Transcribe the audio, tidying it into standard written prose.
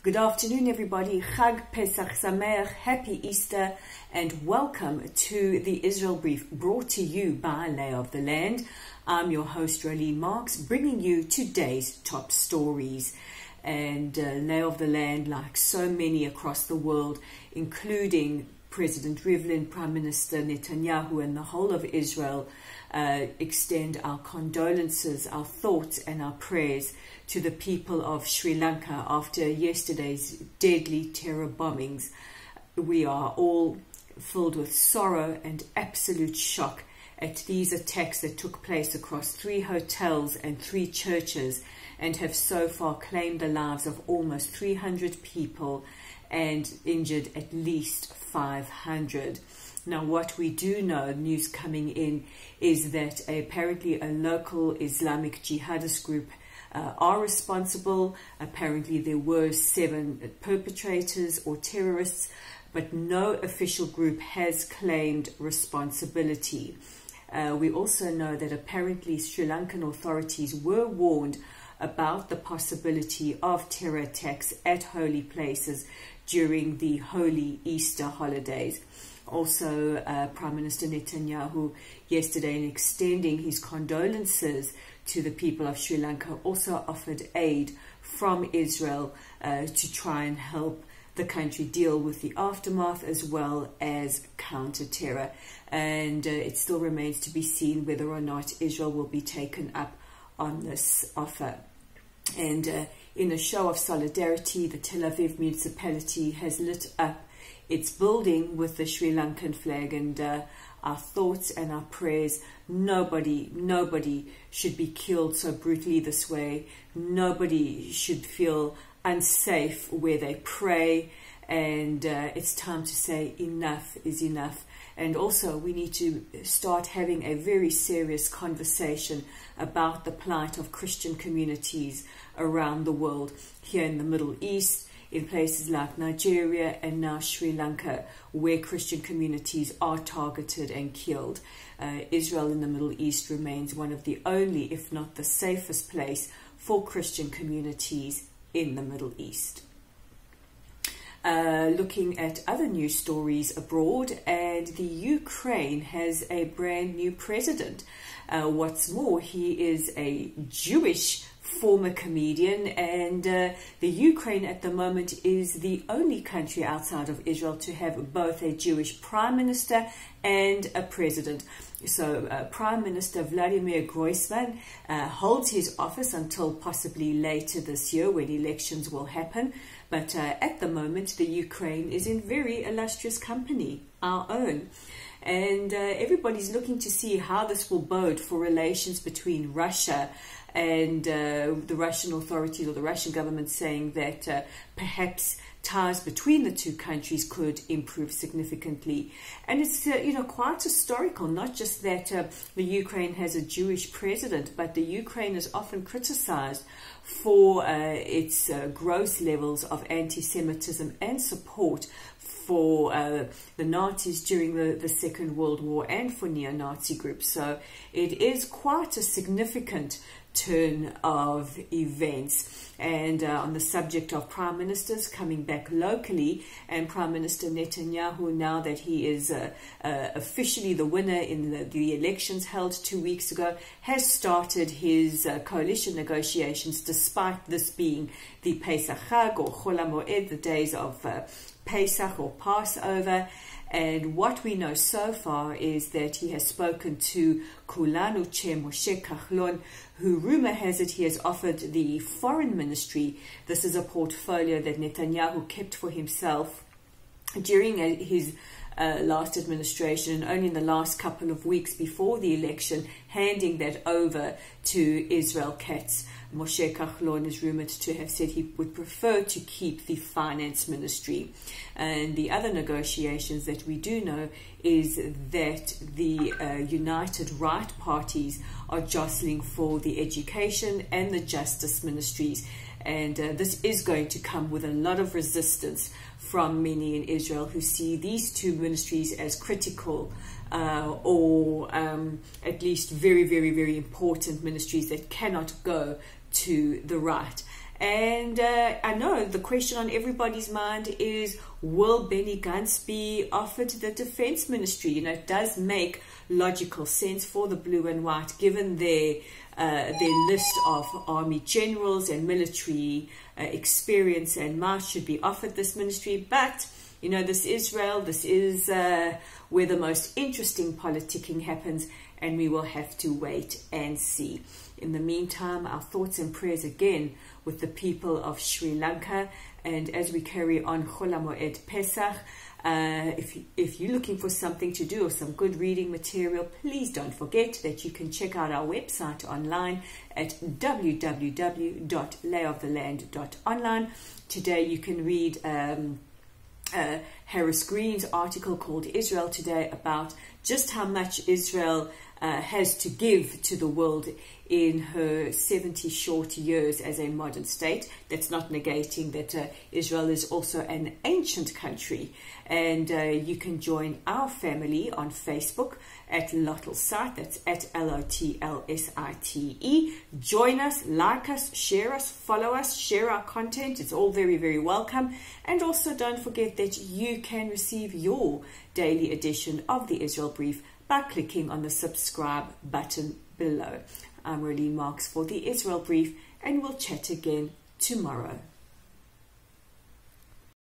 Good afternoon, everybody. Chag Pesach Sameach, Happy Easter, and welcome to the Israel Brief, brought to you by Lay of the Land. I'm your host, Rolene Marks, bringing you today's top stories. And Lay of the Land, like so many across the world, including President Rivlin, Prime Minister Netanyahu, and the whole of Israel, extend our condolences, our thoughts, and our prayers to the people of Sri Lanka after yesterday's deadly terror bombings. We are all filled with sorrow and absolute shock at these attacks that took place across 3 hotels and 3 churches and have so far claimed the lives of almost 300 people and injured at least 500. Now, what we do know, news coming in, is that apparently a local Islamic jihadist group are responsible. Apparently there were 7 perpetrators or terrorists, but no official group has claimed responsibility. We also know that apparently Sri Lankan authorities were warned about the possibility of terror attacks at holy places during the Holy Easter holidays. Also, Prime Minister Netanyahu yesterday, in extending his condolences to the people of Sri Lanka, also offered aid from Israel to try and help the country deal with the aftermath as well as counter-terror. And it still remains to be seen whether or not Israel will be taken up on this offer. And in a show of solidarity, the Tel Aviv municipality has lit up its building with the Sri Lankan flag, and our thoughts and our prayers. Nobody should be killed so brutally this way. Nobody should feel unsafe where they pray, and it's time to say enough is enough. And also, we need to start having a very serious conversation about the plight of Christian communities around the world, here in the Middle East, in places like Nigeria and now Sri Lanka, where Christian communities are targeted and killed. Israel in the Middle East remains one of the only, if not the safest place for Christian communities in the Middle East. Looking at other news stories abroad, and the Ukraine has a brand new president. What's more, he is a Jewish former comedian, and the Ukraine at the moment is the only country outside of Israel to have both a Jewish prime minister and a president. So Prime Minister Vladimir Groisman holds his office until possibly later this year, when elections will happen. But at the moment, the Ukraine is in very illustrious company, our own. And everybody's looking to see how this will bode for relations between Russia and the Russian authorities, or the Russian government, saying that perhaps ties between the two countries could improve significantly. And it's quite historical, not just that the Ukraine has a Jewish president, but the Ukraine is often criticized for its gross levels of anti-Semitism and support for the Nazis during the Second World War and for neo-Nazi groups. So it is quite a significant turn of events. And on the subject of prime ministers coming back locally, and Prime Minister Netanyahu, now that he is officially the winner in the elections held 2 weeks ago, has started his coalition negotiations, despite this being the Pesach Chag, or Chol HaMoed, the days of Pesach or Passover. And what we know so far is that he has spoken to Kulanu Chair Moshe Kahlon, who rumor has it he has offered the foreign ministry. This is a portfolio that Netanyahu kept for himself during his last administration, and only in the last couple of weeks before the election, handing that over to Israel Katz. Moshe Kahlon is rumored to have said he would prefer to keep the finance ministry. And the other negotiations that we do know is that the United Right parties are jostling for the education and the justice ministries. And this is going to come with a lot of resistance from many in Israel, who see these two ministries as critical or at least very, very, very important ministries that cannot go to the right. And I know the question on everybody's mind is, will Benny Gantz be offered the defense ministry? You know, it does make logical sense for the blue and white, given their list of army generals and military experience and might should be offered this ministry. But, you know, this Israel, this is where the most interesting politicking happens, and we will have to wait and see. In the meantime, our thoughts and prayers again with the people of Sri Lanka. And as we carry on Chol HaMoed Pesach, if you're looking for something to do or some good reading material, please don't forget that you can check out our website online at www.layoftheland.online. Today you can read Harris Green's article called Israel Today about just how much Israel has to give to the world in her 70 short years as a modern state. That's not negating that Israel is also an ancient country. And you can join our family on Facebook at Lotlsite. That's at LOTLSITE. Join us, like us, share us, follow us, share our content. It's all very, very welcome. And also don't forget that you can receive your daily edition of the Israel Brief by clicking on the subscribe button below. I'm Rolene Marks for the Israel Brief, and we'll chat again tomorrow.